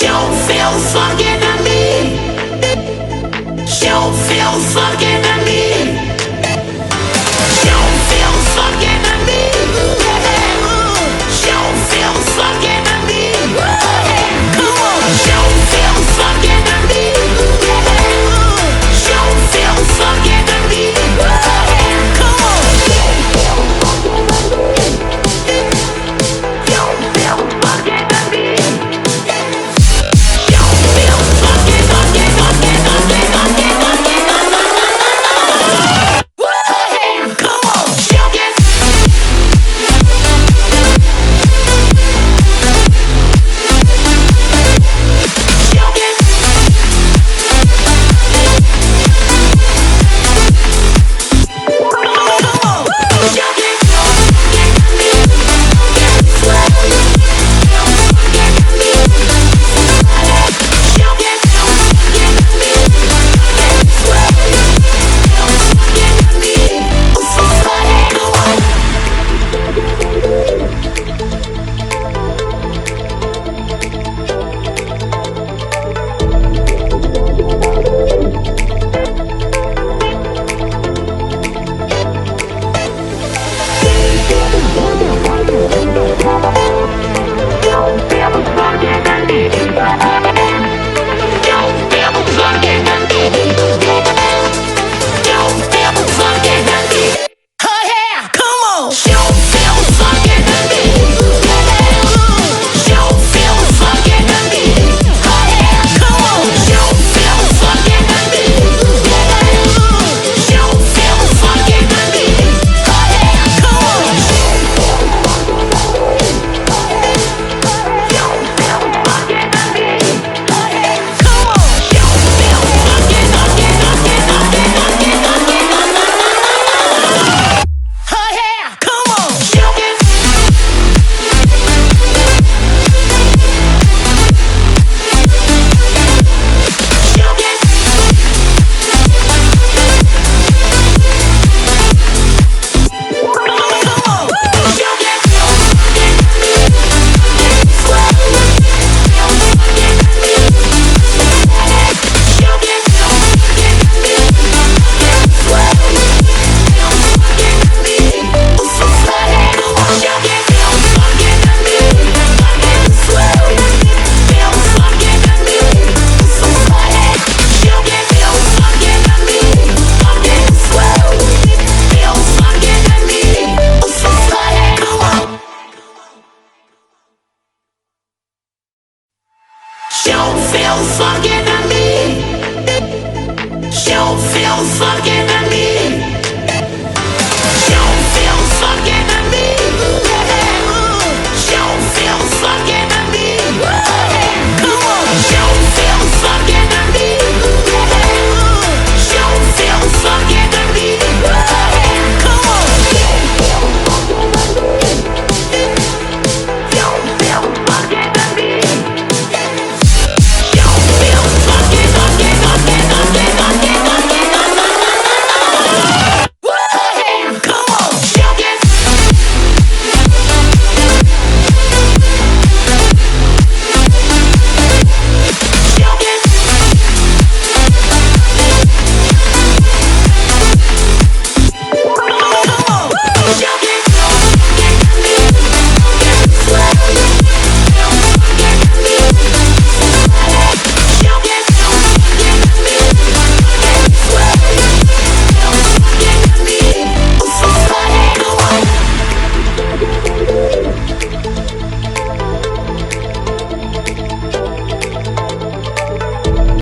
Don't feel fucking to me. Don't feel fucking to me. Don't feel fucking to me. Don't feel fucking to me. Come on. Don't feel fucking to me. Don't feel fucking to me. Come on. Don't feel fucking to me. Don't feel fucking, fucking, fucking, fucking, fucking, fucking, come on. Don't get. Don't get. Don't feel fucking to me. Don't feel fucking